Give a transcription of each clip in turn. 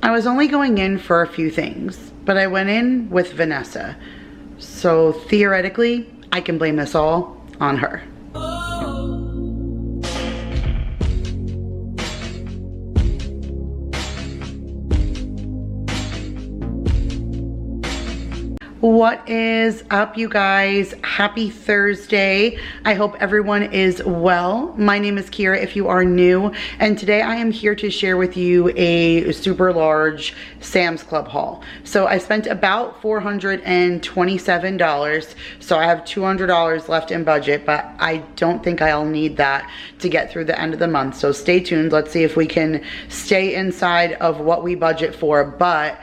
I was only going in for a few things, but I went in with Vanessa. So theoretically, I can blame this all on her. What is up, you guys? Happy Thursday. I hope everyone is well. My name is Kira if you are new, and today I am here to share with you a super large Sam's Club haul. So I spent about $427, so I have $200 left in budget, but I don't think I'll need that to get through the end of the month. So stay tuned. Let's see if we can stay inside of what we budget for, but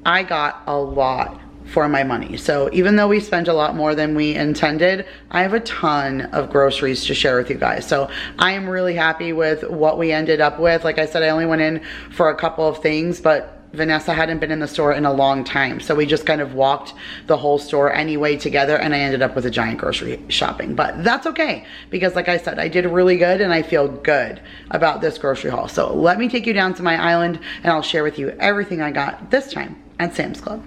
I got a lot for my money. So even though we spent a lot more than we intended, I have a ton of groceries to share with you guys. So I am really happy with what we ended up with. Like I said, I only went in for a couple of things, but Vanessa hadn't been in the store in a long time. So we just kind of walked the whole store anyway together, and I ended up with a giant grocery shopping. But that's okay, because like I said, I did really good and I feel good about this grocery haul. So let me take you down to my island and I'll share with you everything I got this time at Sam's Club.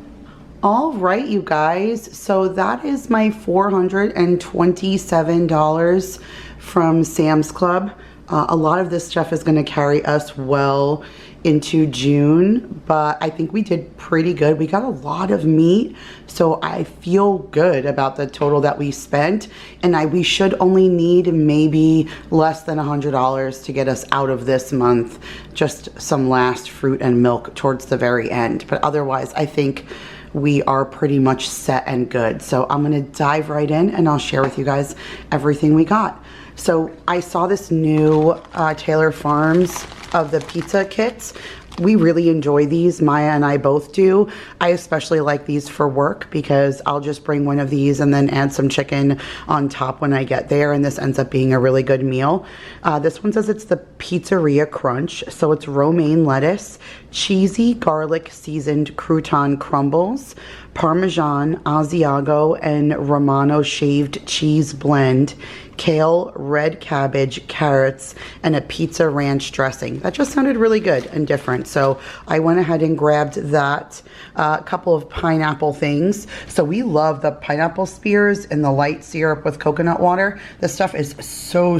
All right, you guys, so that is my $427 from Sam's Club. A lot of this stuff is going to carry us well into June, but I think we did pretty good. We got a lot of meat, so I feel good about the total that we spent, and we should only need maybe less than $100 to get us out of this month. Just some last fruit and milk towards the very end, but otherwise I think we are pretty much set and good. So I'm gonna dive right in and I'll share with you guys everything we got. So I saw this new Taylor Farms of the pizza kits. We really enjoy these. Maya and I both do. I especially like these for work because I'll just bring one of these and then add some chicken on top when I get there, and this ends up being a really good meal. This one says it's the Pizzeria Crunch. So it's romaine lettuce, cheesy garlic seasoned crouton crumbles, Parmesan, Asiago, and Romano shaved cheese blend, kale, red cabbage, carrots, and a pizza ranch dressing. That just sounded really good and different. So I went ahead and grabbed that. A couple of pineapple things. So we love the pineapple spears and the light syrup with coconut water. This stuff is so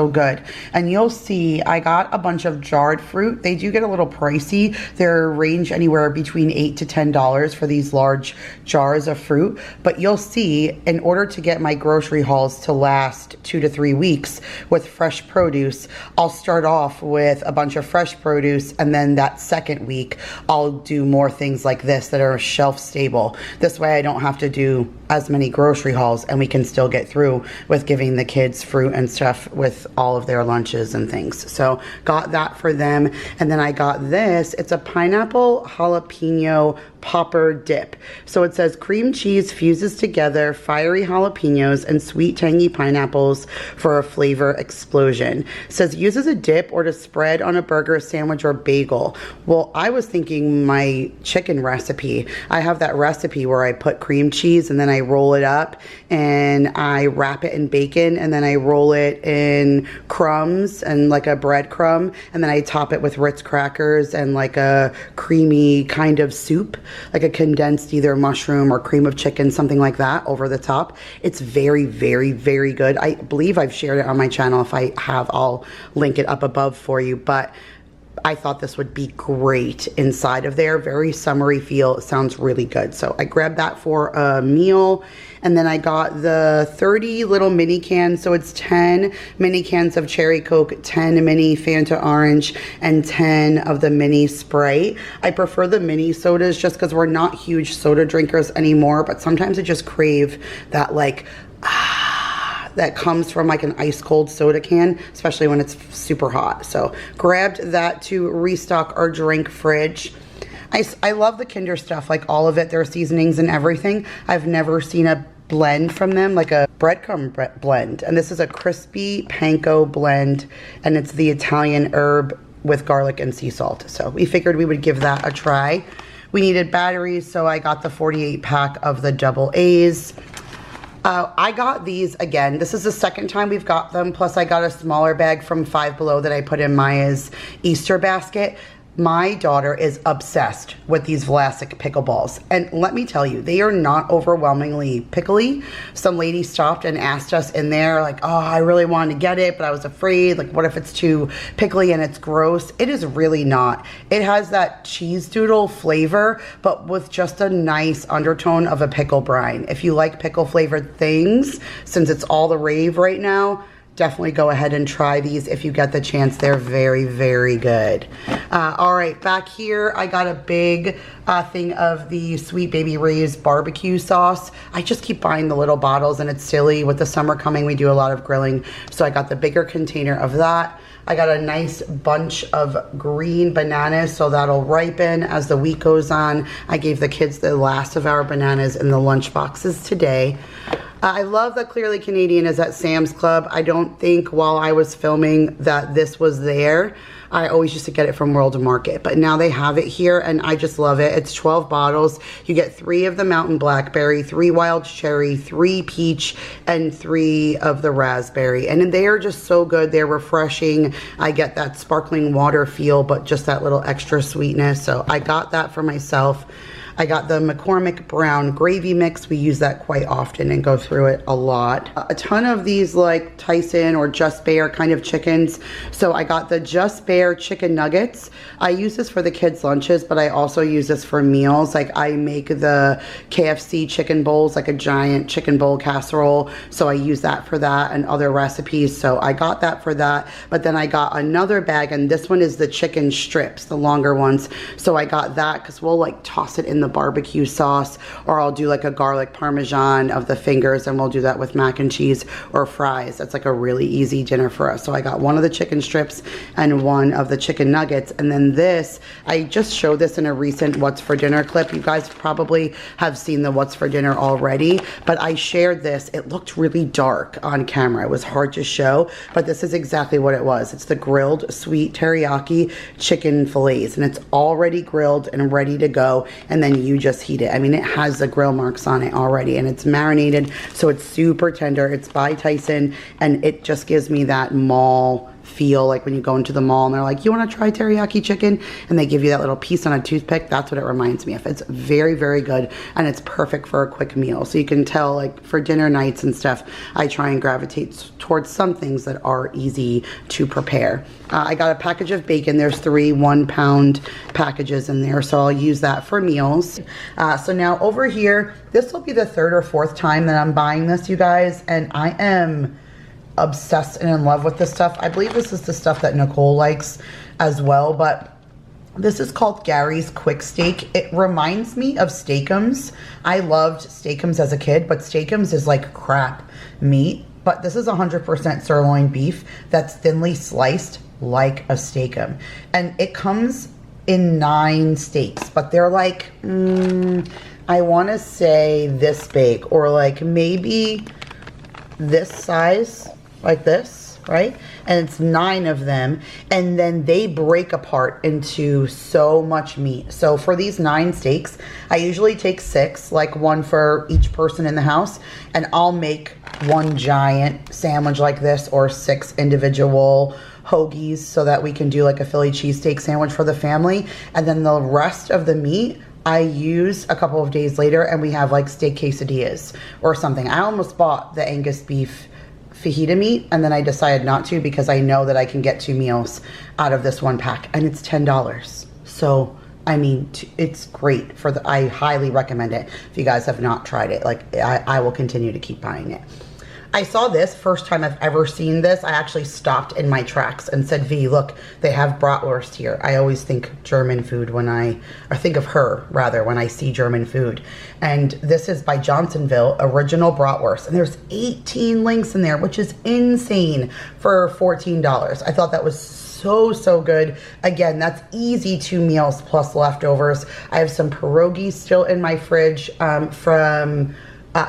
good. And you'll see I got a bunch of jarred fruit. They do get a little pricey. They're range anywhere between $8 to $10 for these large jars of fruit. But you'll see, in order to get my grocery hauls to last 2 to 3 weeks with fresh produce, I'll start off with a bunch of fresh produce, and then that second week I'll do more things like this that are shelf stable. This way I don't have to do as many grocery hauls, and we can still get through with giving the kids fruit and stuff with all of their lunches and things. So got that for them. And then I got this. It's a pineapple jalapeno popper dip. So it says cream cheese fuses together fiery jalapenos and sweet tangy pineapples for a flavor explosion. It says use as a dip or to spread on a burger, sandwich, or bagel. Well, I was thinking my chicken recipe. I have that recipe where I put cream cheese and then I roll it up and I wrap it in bacon, and then I roll it in crumbs and like a bread crumb, and then I top it with Ritz crackers and like a creamy kind of soup, like a condensed either mushroom or cream of chicken, something like that over the top. It's very good. I believe I've shared it on my channel. If I have, I'll link it up above for you, but I thought this would be great inside of there. Very summery feel. It sounds really good. So I grabbed that for a meal. And then I got the 30 little mini cans. So it's 10 mini cans of cherry Coke, 10 mini Fanta orange, and 10 of the mini Sprite. I prefer the mini sodas just because we're not huge soda drinkers anymore, but sometimes I just crave that like, that comes from like an ice cold soda can, especially when it's super hot. So grabbed that to restock our drink fridge. I love the Kinder stuff, like all of it, their seasonings and everything. I've never seen a blend from them, like a breadcrumb blend. And this is a crispy panko blend, and it's the Italian herb with garlic and sea salt. So we figured we would give that a try. We needed batteries, so I got the 48 pack of the double A's. I got these again. This is the second time we've got them. Plus I got a smaller bag from Five Below that I put in Maya's Easter basket. My daughter is obsessed with these Vlasic pickleballs. And let me tell you, they are not overwhelmingly pickly. Some lady stopped and asked us in there, like, oh, I really wanted to get it, but I was afraid. Like, what if it's too pickly and it's gross? It is really not. It has that cheese doodle flavor, but with just a nice undertone of a pickle brine. If you like pickle flavored things, since it's all the rave right now, definitely go ahead and try these if you get the chance. They're very, very good. All right, back here, I got a big thing of the Sweet Baby Ray's barbecue sauce. I just keep buying the little bottles, and it's silly. With the summer coming, we do a lot of grilling, so I got the bigger container of that. I got a nice bunch of green bananas, so that'll ripen as the week goes on. I gave the kids the last of our bananas in the lunch boxes today. I love that Clearly Canadian is at Sam's Club. I don't think while I was filming that this was there. I always used to get it from World Market, but now they have it here and I just love it. It's 12 bottles. You get 3 of the mountain blackberry, 3 wild cherry, 3 peach, and 3 of the raspberry. And they are just so good. They're refreshing. I get that sparkling water feel, but just that little extra sweetness. So I got that for myself. I got the McCormick Brown Gravy Mix. We use that quite often and go through it a lot. A ton of these like Tyson or Just Bare kind of chickens. So I got the Just Bare chicken nuggets. I use this for the kids' lunches, but I also use this for meals. Like I make the KFC chicken bowls, like a giant chicken bowl casserole. So I use that for that and other recipes. So I got that for that. But then I got another bag, and this one is the chicken strips, the longer ones. So I got that because we'll like toss it in the barbecue sauce, or I'll do like a garlic parmesan of the fingers, and we'll do that with mac and cheese or fries. That's like a really easy dinner for us. So I got one of the chicken strips and one of the chicken nuggets. And then this, I just showed this in a recent What's for Dinner clip. You guys probably have seen the What's for Dinner already, but I shared this. It looked really dark on camera. It was hard to show, but this is exactly what it was. It's the grilled sweet teriyaki chicken fillets, and it's already grilled and ready to go. And then you just heat it. I mean, it has the grill marks on it already, and it's marinated, so it's super tender. It's by Tyson, and it just gives me that mall feel, like when you go into the mall and they're like, you want to try teriyaki chicken, and they give you that little piece on a toothpick. That's what it reminds me of. It's very, very good, and it's perfect for a quick meal. So you can tell, like for dinner nights and stuff, I try and gravitate towards some things that are easy to prepare. I got a package of bacon. There's 3 1-pound packages in there, so I'll use that for meals. So now over here, this will be the 3rd or 4th time that I'm buying this, you guys, and I am obsessed and in love with this stuff. I believe this is the stuff that Nicole likes as well, but this is called Gary's Quick Steak. It reminds me of Steakums. I loved Steakums as a kid, but Steakums is like crap meat. But this is 100% sirloin beef that's thinly sliced like a Steakum. And it comes in 9 steaks, but they're like, I want to say this big, or like maybe this size, like this, right? And it's 9 of them, and then they break apart into so much meat. So for these 9 steaks, I usually take 6, like 1 for each person in the house, and I'll make 1 giant sandwich like this, or 6 individual hoagies, so that we can do like a Philly cheesesteak sandwich for the family. And then the rest of the meat I use a couple of days later, and we have like steak quesadillas or something. I almost bought the Angus beef fajita meat, and then I decided not to because I know that I can get 2 meals out of this 1 pack, and it's $10. So I mean, it's great for the, I highly recommend it. If you guys have not tried it, like I will continue to keep buying it. I saw this, first time I've ever seen this. I actually stopped in my tracks and said, V, look, they have bratwurst here. I always think German food when or think of her, rather, when I see German food. And this is by Johnsonville, original bratwurst. And there's 18 links in there, which is insane for $14. I thought that was so good. Again, that's easy 2 meals plus leftovers. I have some pierogies still in my fridge from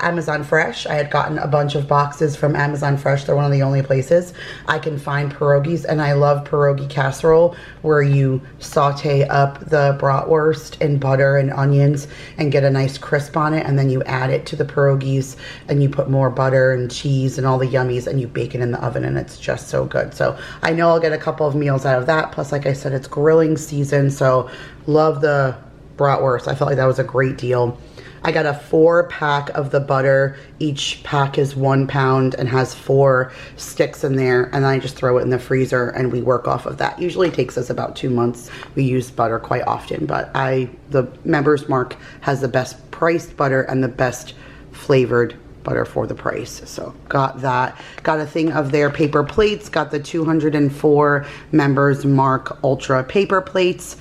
Amazon Fresh. I had gotten a bunch of boxes from Amazon Fresh. They're one of the only places I can find pierogies, and I love pierogi casserole, where you saute up the bratwurst in butter and onions and get a nice crisp on it, and then you add it to the pierogies and you put more butter and cheese and all the yummies and you bake it in the oven, and it's just so good. So I know I'll get a couple of meals out of that. Plus, like I said, it's grilling season, so love the bratwurst. I felt like that was a great deal. I got a 4-pack of the butter. Each pack is 1 pound and has 4 sticks in there, and then I just throw it in the freezer and we work off of that. Usually takes us about 2 months. We use butter quite often, but the Members Mark has the best priced butter and the best flavored butter for the price. So got that. Got a thing of their paper plates. Got the 204 Members Mark Ultra paper plates.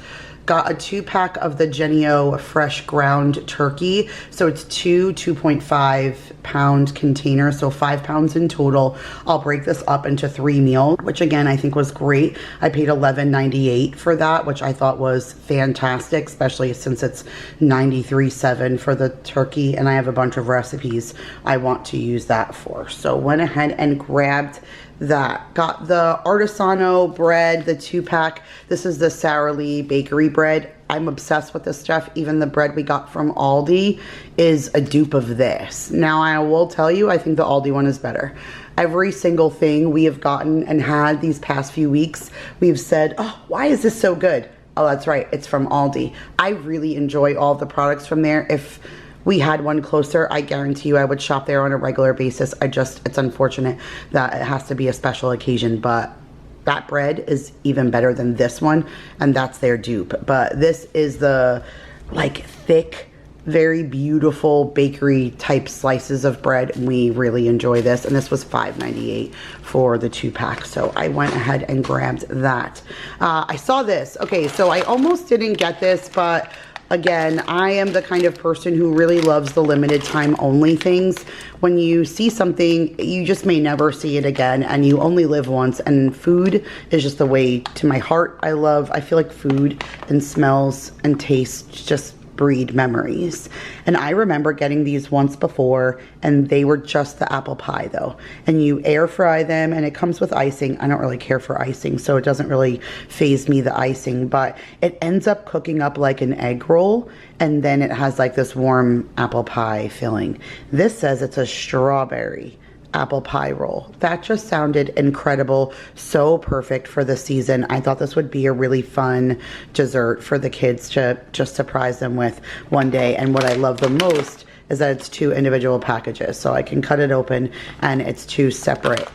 Got a 2-pack of the Jennie-O fresh ground turkey. So it's 2.5 pound containers, so 5 pounds in total. I'll break this up into 3 meals, which again, I think was great. I paid $11.98 for that, which I thought was fantastic, especially since it's $93.7 for the turkey, and I have a bunch of recipes I want to use that for. So went ahead and grabbed that. Got the Artisano bread, the 2-pack. This is the Sara Lee bakery bread. I'm obsessed with this stuff. Even the bread we got from Aldi is a dupe of this. Now, I will tell you, I think the Aldi one is better. Every single thing we have gotten and had these past few weeks, we've said, oh, why is this so good? Oh, that's right, it's from Aldi. I really enjoy all the products from there. If we had one closer, I guarantee you I would shop there on a regular basis. It's unfortunate that it has to be a special occasion, but that bread is even better than this one, and that's their dupe. But this is the like thick, very beautiful bakery type slices of bread. We really enjoy this, and this was $5.98 for the 2-pack, so I went ahead and grabbed that. I saw this. Okay, so I almost didn't get this, but again, I am the kind of person who really loves the limited time only things. When you see something, you just may never see it again, and you only live once, and food is just the way to my heart. I feel like food and smells and tastes just breed memories. And I remember getting these once before, and they were just the apple pie though. And you air fry them, and it comes with icing. I don't really care for icing, so it doesn't really faze me, the icing, but it ends up cooking up like an egg roll, and then it has like this warm apple pie filling. This says it's a strawberry apple pie roll. That just sounded incredible. So perfect for the season. I thought this would be a really fun dessert for the kids to just surprise them with one day. And what I love the most is that it's 2 individual packages. So I can cut it open and it's 2 separate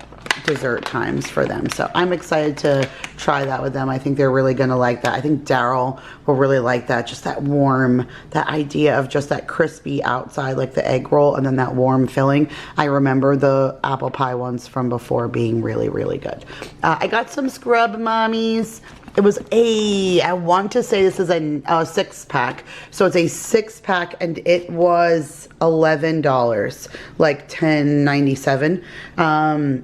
dessert times for them. So I'm excited to try that with them. I think they're really gonna like that. I think Daryl will really like that. Just that warm, that idea of just that crispy outside like the egg roll, and then that warm filling. I remember the apple pie ones from before being really, really good. I got some Scrub Mommies. It was I want to say this is a 6-pack. So it's a 6-pack, and it was $11, like $10.97.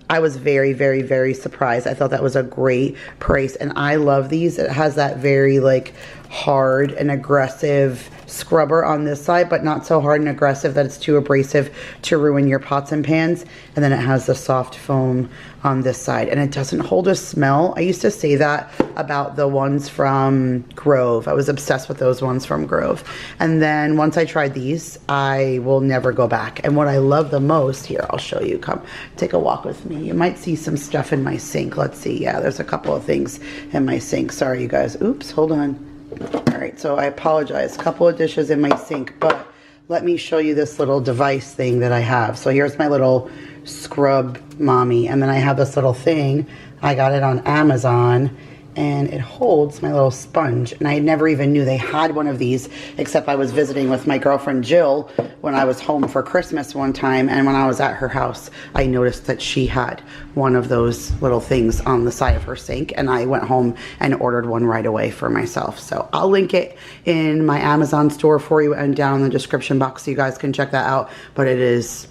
I was very, very, very surprised. I thought that was a great price, and I love these. It has that very like hard and aggressive scrubber on this side, but not so hard and aggressive that it's too abrasive to ruin your pots and pans. And then it has the soft foam on this side, and it doesn't hold a smell. I used to say that about the ones from Grove. I was obsessed with those ones from Grove. And then once I tried these, I will never go back. And what I love the most, here, I'll show you. Come take a walk with me. You might see some stuff in my sink. Let's see. Yeah, there's a couple of things in my sink. Sorry, you guys. Oops, hold on. All right, so I apologize. A couple of dishes in my sink, but let me show you this little device thing that I have. So here's my little Scrub Mommy, and then I have this little thing. I got it on Amazon, and it holds my little sponge, and I never even knew they had one of these, except I was visiting with my girlfriend Jill when I was home for Christmas one time, and when I was at her house, I noticed that she had one of those little things on the side of her sink, and I went home and ordered one right away for myself. So I'll link it in my Amazon store for you and down in the description box so you guys can check that out. But it is,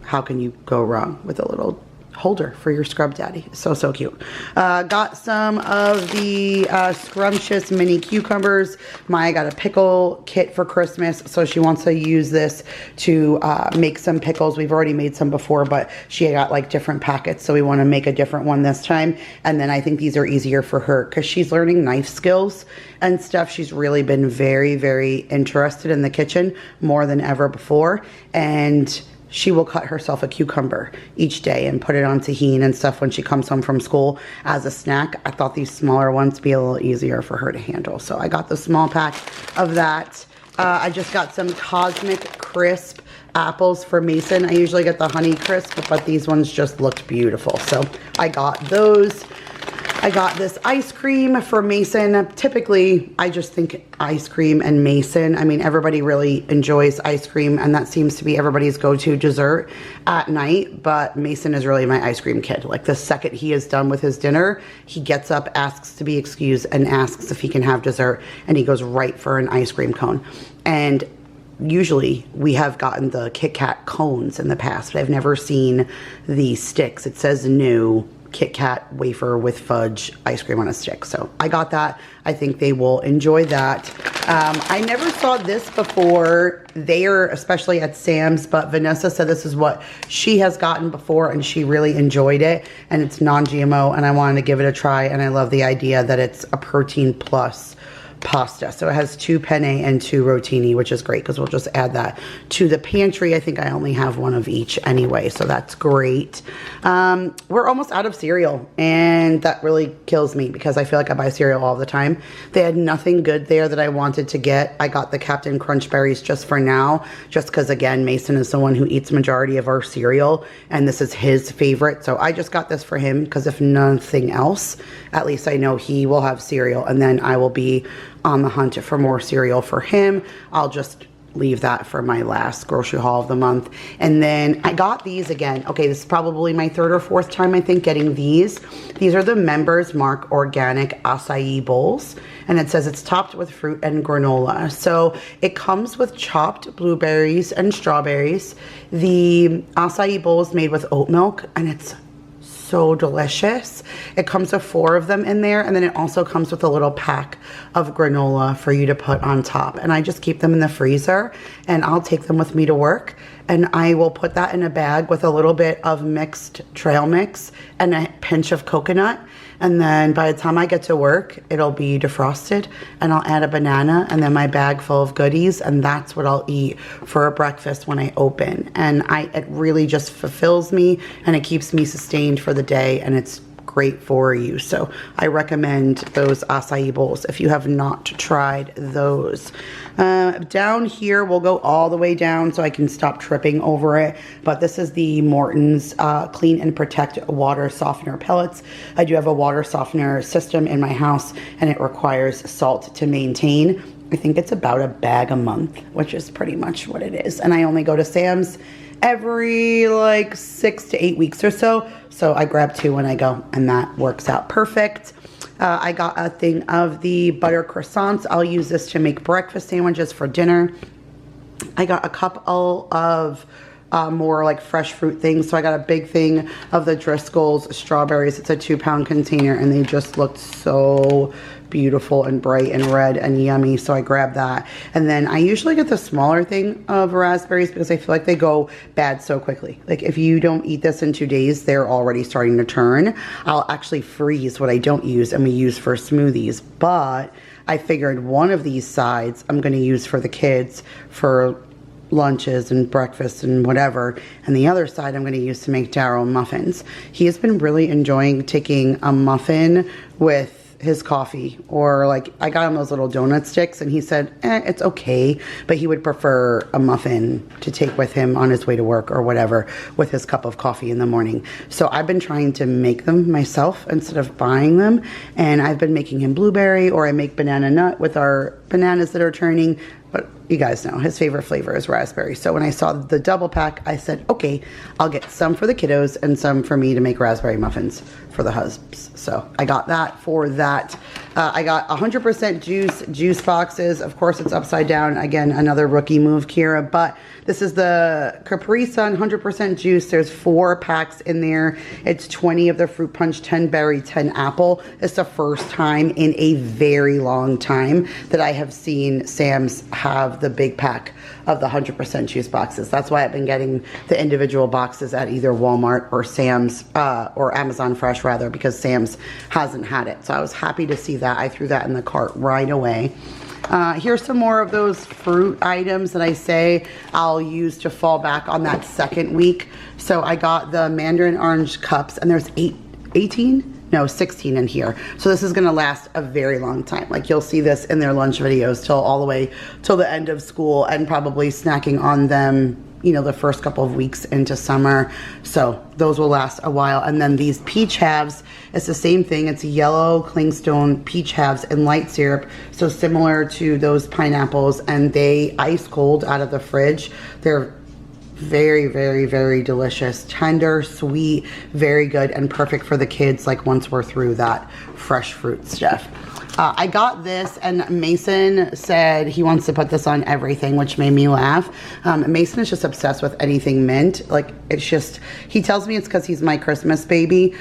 how can you go wrong with a little holder for your scrub daddy. So cute. Got some of the scrumptious mini cucumbers. Maya got a pickle kit for Christmas, so she wants to use this to make some pickles. We've already made some before, but she got like different packets, so we want to make a different one this time. And then I think these are easier for her because she's learning knife skills and stuff. She's really been very, very interested in the kitchen more than ever before, and she will cut herself a cucumber each day and put it on tahini and stuff when she comes home from school as a snack. I thought these smaller ones would be a little easier for her to handle, so I got the small pack of that. I just got some Cosmic Crisp apples for Mason. I usually get the Honey Crisp, but these ones just looked beautiful, so I got those. I got this ice cream for Mason. Typically, I just think ice cream and Mason. I mean, everybody really enjoys ice cream, and that seems to be everybody's go-to dessert at night, but Mason is really my ice cream kid. Like, the second he is done with his dinner, he gets up, asks to be excused, and asks if he can have dessert, and he goes right for an ice cream cone. And usually we have gotten the Kit Kat cones in the past, but I've never seen the sticks. It says new Kit Kat wafer with fudge ice cream on a stick. So I got that. I think they will enjoy that. I never saw this before there, especially at Sam's, but Vanessa said this is what she has gotten before and she really enjoyed it. And it's non-GMO, and I wanted to give it a try, and I love the idea that it's a protein plus pasta. So it has 2 penne and 2 rotini, which is great because we'll just add that to the pantry. I think I only have one of each anyway, so that's great. We're almost out of cereal, and that really kills me because I feel like I buy cereal all the time. They had nothing good there that I wanted to get. I got the Captain Crunch Berries just for now, just because, again, Mason is the one who eats majority of our cereal, and this is his favorite. So I just got this for him because if nothing else, at least I know he will have cereal, and then I will be on the hunt for more cereal for him. I'll just leave that for my last grocery haul of the month. And then I got these again. Okay, this is probably my 3rd or 4th time, I think, getting these. These are the Members Mark Organic Acai Bowls, and it says it's topped with fruit and granola. So it comes with chopped blueberries and strawberries. The acai bowl is made with oat milk, and it's so delicious. It comes with 4 of them in there, and then it also comes with a little pack of granola for you to put on top. And I just keep them in the freezer, and I'll take them with me to work, and I will put that in a bag with a little bit of mixed trail mix and a pinch of coconut. And then by the time I get to work, it'll be defrosted, and I'll add a banana and then my bag full of goodies, and that's what I'll eat for a breakfast when I open. And it really just fulfills me, and it keeps me sustained for the day, and it's great for you. So I recommend those acai bowls if you have not tried those. Down here, we'll go all the way down so I can stop tripping over it, but this is the Morton's Clean and Protect water softener pellets. I do have a water softener system in my house, and it requires salt to maintain. I think it's about a bag a month, which is pretty much what it is. And I only go to Sam's every like 6 to 8 weeks or so. So I grab 2 when I go, and that works out perfect. I got a thing of the butter croissants. I'll use this to make breakfast sandwiches for dinner. I got a couple of more like fresh fruit things. So I got a big thing of the Driscoll's strawberries. It's a 2-pound container, and they just looked so beautiful and bright and red and yummy, so I grabbed that. And then I usually get the smaller thing of raspberries because I feel like they go bad so quickly. Like, if you don't eat this in 2 days, they're already starting to turn. I'll actually freeze what I don't use and we use for smoothies, but I figured one of these sides I'm going to use for the kids for lunches and breakfast and whatever, and the other side I'm going to use to make Darryl muffins. He has been really enjoying taking a muffin with his coffee, or like I got him those little donut sticks, and he said it's okay, but he would prefer a muffin to take with him on his way to work or whatever with his cup of coffee in the morning. So I've been trying to make them myself instead of buying them, and I've been making him blueberry, or I make banana nut with our bananas that are turning. But you guys know his favorite flavor is raspberry. So when I saw the double pack, I said, okay, I'll get some for the kiddos and some for me to make raspberry muffins for the husbands. So I got that for that. I got 100% juice boxes. Of course, it's upside down. Again, another rookie move, Kira. But this is the Capri Sun 100% juice. There's 4 packs in there. It's 20 of the fruit punch, 10 berry, 10 apple. It's the first time in a very long time that I have seen Sam's have the big pack of the 100% juice boxes. That's why I've been getting the individual boxes at either Walmart or Sam's, or Amazon Fresh rather, because Sam's hasn't had it. So I was happy to see that. I threw that in the cart right away. Here's some more of those fruit items that I say I'll use to fall back on that second week. So I got the mandarin orange cups, and there's 16 in here. So this is gonna last a very long time. Like, you'll see this in their lunch videos till all the way till the end of school, and probably snacking on them, you know, the first couple of weeks into summer. So those will last a while. And then these peach halves, it's the same thing. It's yellow Clingstone peach halves in light syrup. So similar to those pineapples, and they ice cold out of the fridge. They're very, very, very delicious, tender, sweet, very good, and perfect for the kids, like once we're through that fresh fruit stuff. I got this, and Mason said he wants to put this on everything, which made me laugh. Mason is just obsessed with anything mint. Like, it's just, he tells me it's because he's my Christmas baby.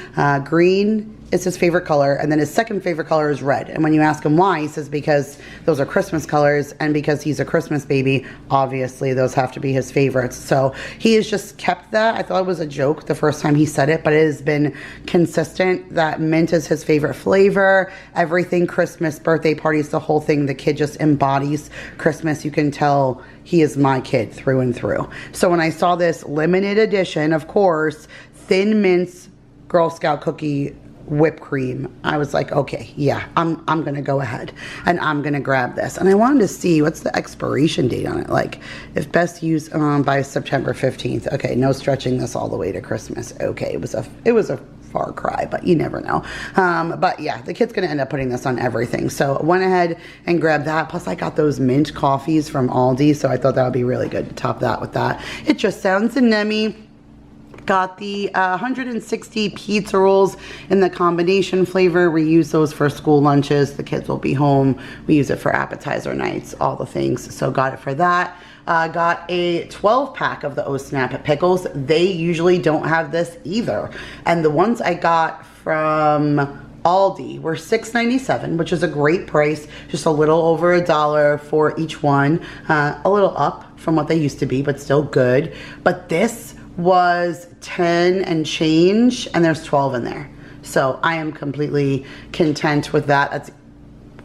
Green is his favorite color, and then his second favorite color is red. And when you ask him why, he says because those are Christmas colors, and because he's a Christmas baby, obviously those have to be his favorites. So he has just kept that. I thought it was a joke the first time he said it, but it has been consistent that mint is his favorite flavor. Everything Christmas, birthday parties, the whole thing, the kid just embodies Christmas. You can tell he is my kid through and through. So when I saw this limited edition, of course, Thin Mint's Girl Scout cookie whipped cream, I was like, okay, yeah, I'm gonna go ahead and I'm gonna grab this. And I wanted to see what's the expiration date on it. Like, if best used by September 15th. Okay, no stretching this all the way to Christmas. Okay, it was a far cry, but you never know. But yeah, the kid's gonna end up putting this on everything. So I went ahead and grabbed that. Plus I got those mint coffees from Aldi, so I thought that would be really good to top that with that. It just sounds yummy. Got the 160 pizza rolls in the combination flavor. We use those for school lunches. The kids will be home. We use it for appetizer nights, all the things. So got it for that. Got a 12 pack of the Oh Snap pickles. They usually don't have this either. And the ones I got from Aldi were $6.97, which is a great price. Just a little over $1 for each one. A little up from what they used to be, but still good. But this was 10 and change, and there's 12 in there. So I am completely content with that. That's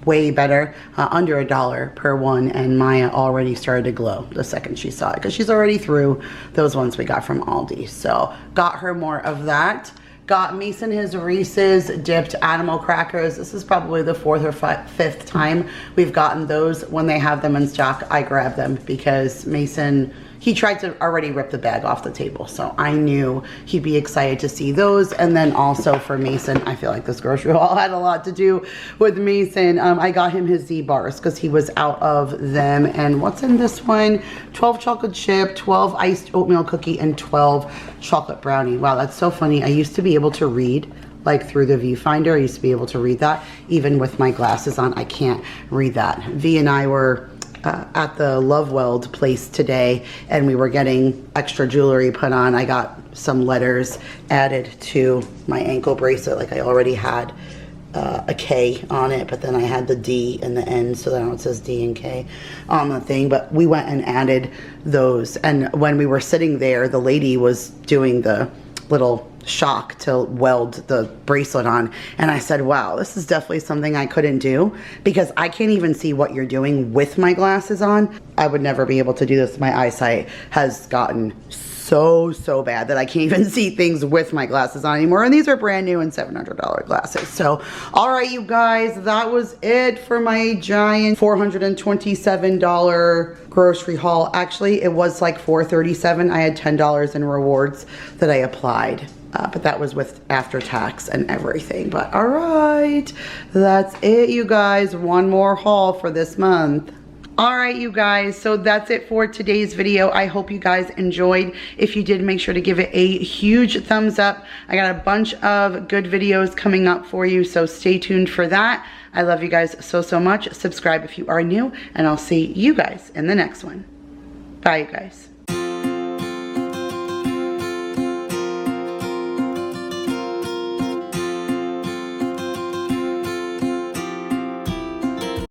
way better, under $1 per one, and Maya already started to glow the second she saw it, because she's already through those ones we got from Aldi. So got her more of that. Got Mason his Reese's dipped animal crackers. This is probably the 4th or 5th time we've gotten those. When they have them in stock, I grab them, because Mason, he tried to already rip the bag off the table. So I knew he'd be excited to see those. And then also for Mason, I feel like this grocery haul had a lot to do with Mason. I got him his Z bars because he was out of them. And what's in this one? 12 chocolate chip, 12 iced oatmeal cookie, and 12 chocolate brownie. Wow, that's so funny. I used to be able to read like through the viewfinder. I used to be able to read that. Even with my glasses on, I can't read that. V and I were at the Love Weld place today, and we were getting extra jewelry put on. I got some letters added to my ankle bracelet. Like, I already had a K on it, but then I had the D in the end, so now it says D and K on the thing. But we went and added those, and when we were sitting there, the lady was doing the little shock to weld the bracelet on, and I said, wow, this is definitely something I couldn't do, because I can't even see what you're doing with my glasses on. I would never be able to do this. My eyesight has gotten so bad that I can't even see things with my glasses on anymore, and these are brand new and $700 glasses. So all right, you guys, that was it for my giant $427 grocery haul. Actually, it was like $437. I had $10 in rewards that I applied, but that was with after tax and everything. But all right, that's it, you guys. One more haul for this month. Alright you guys, so that's it for today's video. I hope you guys enjoyed. If you did, make sure to give it a huge thumbs up. I got a bunch of good videos coming up for you, so stay tuned for that. I love you guys so much. Subscribe if you are new, and I'll see you guys in the next one. Bye you guys.